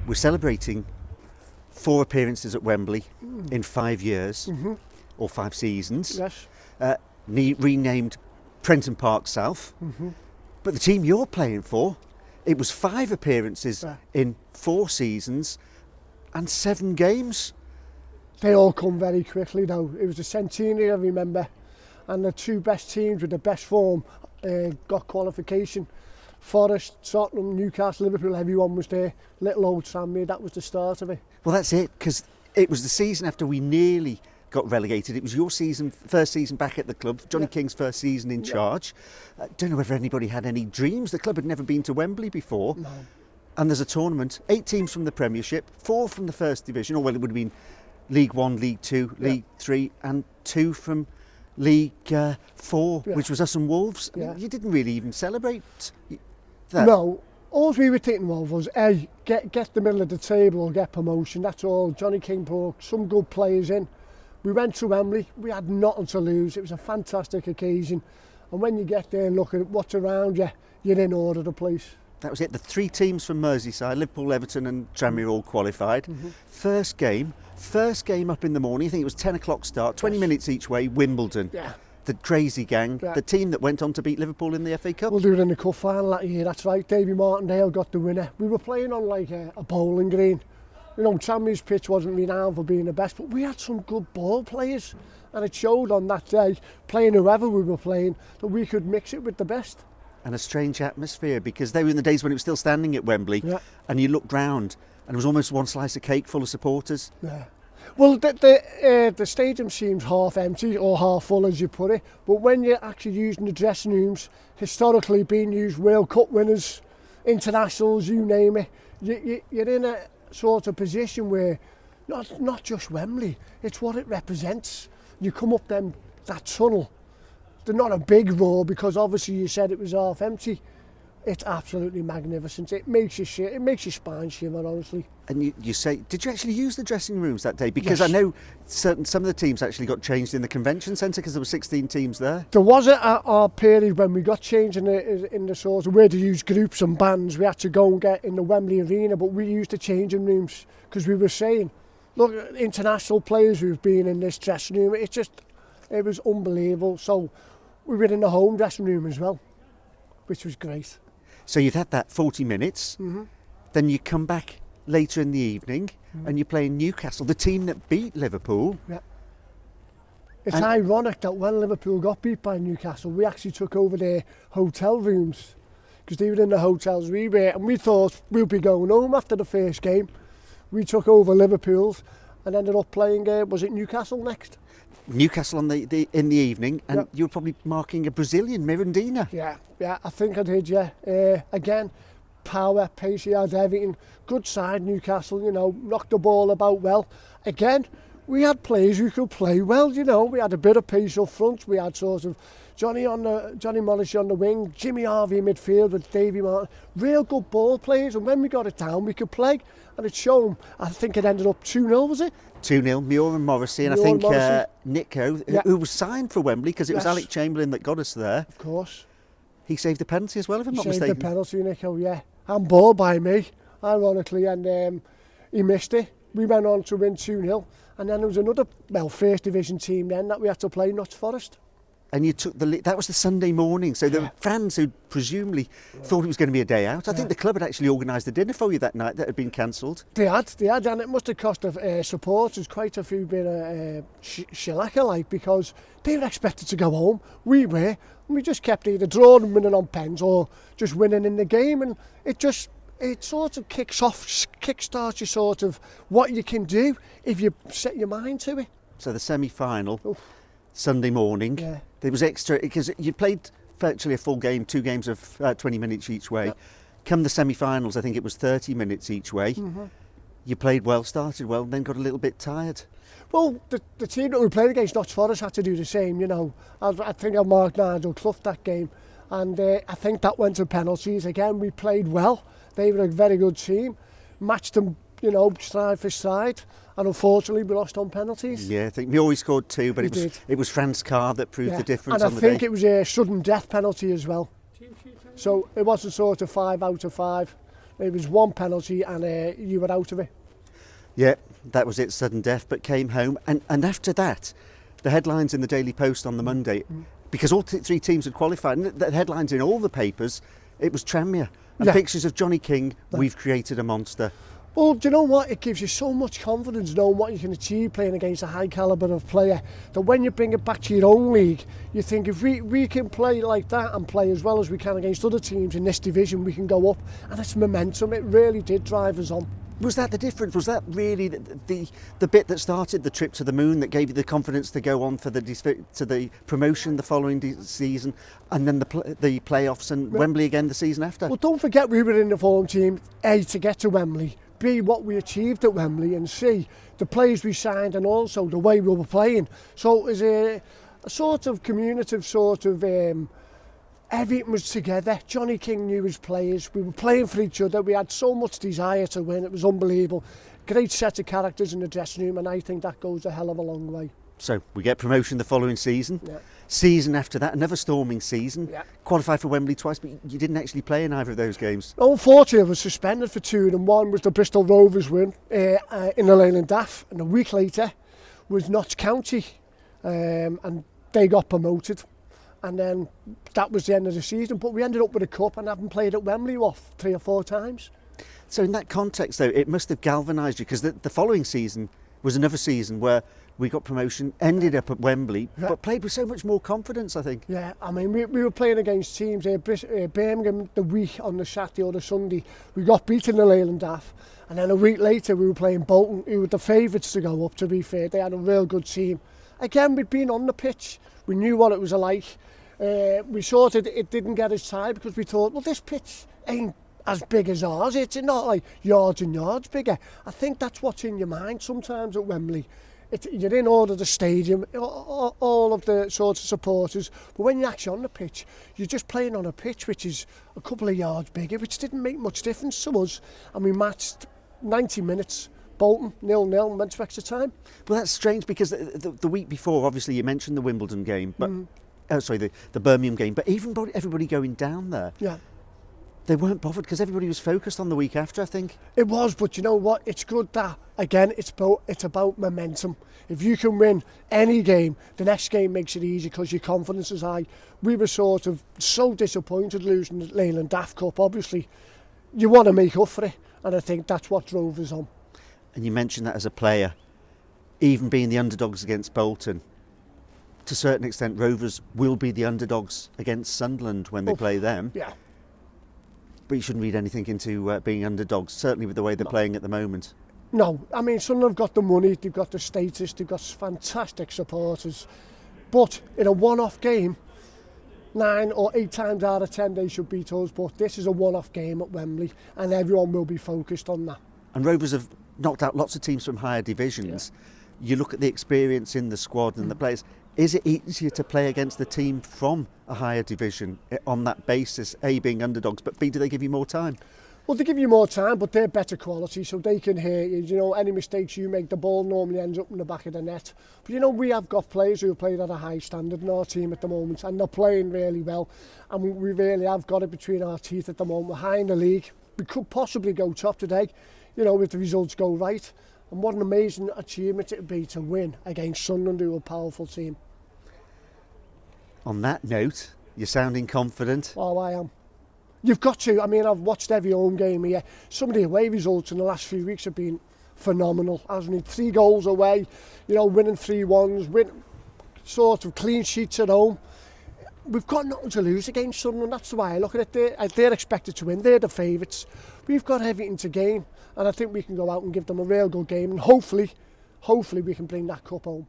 we're celebrating 4 appearances at Wembley in 5 years, or 5 seasons. Yes. Renamed Prenton Park South. But the team you're playing for, it was 5 appearances in 4 seasons and 7 games. They all come very quickly though. It was the centenary, I remember, and the 2 best teams with the best form got qualification. Forest, Tottenham, Newcastle, Liverpool, everyone was there. Little old Tranmere, that was the start of it. Well, that's it, because it was the season after we nearly got relegated. It was your season, first season back at the club, Johnny King's first season in charge. Don't know whether anybody had any dreams. The club had never been to Wembley before. No. And there's a tournament, 8 teams from the Premiership, 4 from the First Division, or well, it would have been League 1, League 2, League 3, and 2 from League 4, which was us and Wolves. I mean, you didn't really even celebrate that. No, all we were thinking of was, hey, get the middle of the table or get promotion, that's all. Johnny King brought some good players in. We went to Wembley, we had nothing to lose, it was a fantastic occasion. And when you get there and look at what's around you, you're in order the place. That was it, the 3 teams from Merseyside, Liverpool, Everton and Tranmere all qualified. First game up in the morning, I think it was 10 o'clock start, 20 minutes each way, Wimbledon. Yeah. The crazy gang, the team that went on to beat Liverpool in the FA Cup. We'll do it in the cup final that year, that's right. Davy Martindale got the winner. We were playing on like a bowling green. You know, Tranmere's pitch wasn't renowned for being the best, but we had some good ball players. And it showed on that day, playing whoever we were playing, that we could mix it with the best. And a strange atmosphere, because they were in the days when it was still standing at Wembley, and you looked round and there was almost one slice of cake full of supporters. Yeah. Well, the stadium seems half empty or half full, as you put it, but when you're actually using the dressing rooms, historically being used, World Cup winners, internationals, you name it, you're in a sort of position where not just Wembley, it's what it represents. You come up that tunnel, they're not a big roar because obviously you said it was half empty. It's absolutely magnificent. It makes your spine shiver, honestly. And you say, did you actually use the dressing rooms that day? Because I know some of the teams actually got changed in the convention centre because there were 16 teams there. There was a period when we got changed in the sort of way to use groups and bands. We had to go and get in the Wembley Arena, but we used the changing rooms because we were saying, look, international players who've been in this dressing room, it was unbelievable. So we were in the home dressing room as well, which was great. So you've had that 40 minutes, then you come back later in the evening and you're playing Newcastle, the team that beat Liverpool. Yeah. It's ironic that when Liverpool got beat by Newcastle, we actually took over their hotel rooms because they were in the hotels we were, and we thought we'd be going home after the first game. We took over Liverpool's and ended up playing, was it Newcastle next? Newcastle in the evening, and you were probably marking a Brazilian, Mirandinha. Yeah, I think I did, yeah. Again, power, pace, he had everything. Good side, Newcastle, you know, knocked the ball about well. Again, we had players who could play well, you know. We had a bit of pace up front. We had sort of Johnny Morrissey on the wing, Jimmy Harvey in midfield with Davy Martin. Real good ball players, and when we got it down, we could play. And it showed, I think it ended up 2-0, was it? 2-0, Muir and Morrissey, and I think Nico, who was signed for Wembley, because it was Alec Chamberlain that got us there. Of course. He saved the penalty as well, if I'm not mistaken. He saved the penalty, Nico, yeah. And ball by me, ironically, and he missed it. We went on to win 2-0, and then there was another, First Division team then that we had to play, Notts Forest. And you took that was the Sunday morning, so there were fans who presumably thought it was going to be a day out. I think the club had actually organised a dinner for you that night that had been cancelled. They had, and it must have cost the supporters quite a few bit of shellacking, like, because they were expected to go home. We were, and we just kept either drawing and winning on pens or just winning in the game, and it sort of kickstarts you sort of what you can do if you set your mind to it. So the semi-final, Sunday morning, there was extra, because you played virtually a full game, 2 games of 20 minutes each way. Come the semi-finals, I think it was 30 minutes each way. You played well, started well, then got a little bit tired. Well, the team that we played against, Notts Forest, had to do the same, you know. I think I marked Nigel Clough that game, and I think that went to penalties. Again, we played well. They were a very good team, matched them, you know, stride for stride, and unfortunately we lost on penalties. Yeah, I think we always scored 2, but it was Franz Carr that proved the difference on the day. And I think it was a sudden death penalty as well. So it wasn't sort of 5 out of 5. It was one penalty and you were out of it. Yeah, that was it, sudden death, but came home. And after that, the headlines in the Daily Post on the Monday, because all three teams had qualified, and the headlines in all the papers, it was Tranmere. And pictures of Johnny King, we've created a monster. Well, do you know what? It gives you so much confidence knowing what you can achieve playing against a high calibre of player, that when you bring it back to your own league, you think if we can play like that and play as well as we can against other teams in this division, we can go up. And it's momentum. It really did drive us on. Was that the difference? Was that really the bit that started the trip to the moon, that gave you the confidence to go on for the promotion the following season, and then the playoffs and Wembley again the season after? Well, don't forget we were in the form team, A, to get to Wembley, B, what we achieved at Wembley, and C, the players we signed and also the way we were playing. So it was a sort of communicative everything was together. Johnny King knew his players. We were playing for each other. We had so much desire to win. It was unbelievable. Great set of characters in the dressing room, and I think that goes a hell of a long way. So we get promotion the following season. Yeah. Season after that, another storming season. Yeah. Qualified for Wembley twice, but you didn't actually play in either of those games. Unfortunately, I was suspended for two, and one was the Bristol Rovers win in the Leyland Daff, and a week later was Notts County, and they got promoted. And then that was the end of the season. But we ended up with a cup and haven't played at Wembley, 3 or 4 times. So in that context, though, it must have galvanised you, because the following season was another season where we got promotion, ended up at Wembley, but played with so much more confidence, I think. Yeah, I mean, we were playing against teams, Birmingham the week on the Saturday or the Sunday. We got beaten in the Leyland Daff. And then a week later, we were playing Bolton, who were the favourites to go up, to be fair. They had a real good team. Again, we'd been on the pitch. We knew what it was like. We thought it didn't get us tired because we thought, well, this pitch ain't as big as ours. It's not like yards and yards bigger. I think that's what's in your mind sometimes at Wembley. You're in all of the stadium, all of the sorts of supporters, but when you're actually on the pitch, you're just playing on a pitch which is a couple of yards bigger, which didn't make much difference to us. And we matched 90 minutes. Bolton 0-0, went to extra time. Well, that's strange, because the week before, obviously, you mentioned the Wimbledon game, but the Birmingham game. But even everybody going down there, they weren't bothered because everybody was focused on the week after, I think. It was, but you know what? It's good that, again, it's about momentum. If you can win any game, the next game makes it easy because your confidence is high. We were sort of so disappointed losing the Leyland Daff Cup. Obviously, you want to make up for it, and I think that's what drove us on. And you mentioned that as a player, even being the underdogs against Bolton, to a certain extent, Rovers will be the underdogs against Sunderland when they play them. Yeah. But you shouldn't read anything into being underdogs, certainly with the way they're playing at the moment. No, I mean, Sunderland have got the money, they've got the status, they've got fantastic supporters. But in a one-off game, 9 or 8 times out of 10 they should beat us. But this is a one-off game at Wembley, and everyone will be focused on that. And Rovers have knocked out lots of teams from higher divisions. Yeah. You look at the experience in the squad and the players. Is it easier to play against the team from a higher division on that basis, A, being underdogs, but B, do they give you more time? Well, they give you more time, but they're better quality, so they can hear you. You know, any mistakes you make, the ball normally ends up in the back of the net. But, you know, we have got players who have played at a high standard in our team at the moment, and they're playing really well. And we really have got it between our teeth at the moment. We're high in the league. We could possibly go top today, you know, if the results go right. And what an amazing achievement it would be to win against Sunderland, who are a powerful team. On that note, you're sounding confident. Oh, I am. You've got to. I mean, I've watched every home game here. Some of the away results in the last few weeks have been phenomenal. Hasn't it? 3 goals away, you know, winning 3-1s, sort of clean sheets at home. We've got nothing to lose against Sunderland. That's the way I look at it. They're expected to win. They're the favourites. We've got everything to gain, and I think we can go out and give them a real good game, and hopefully we can bring that cup home.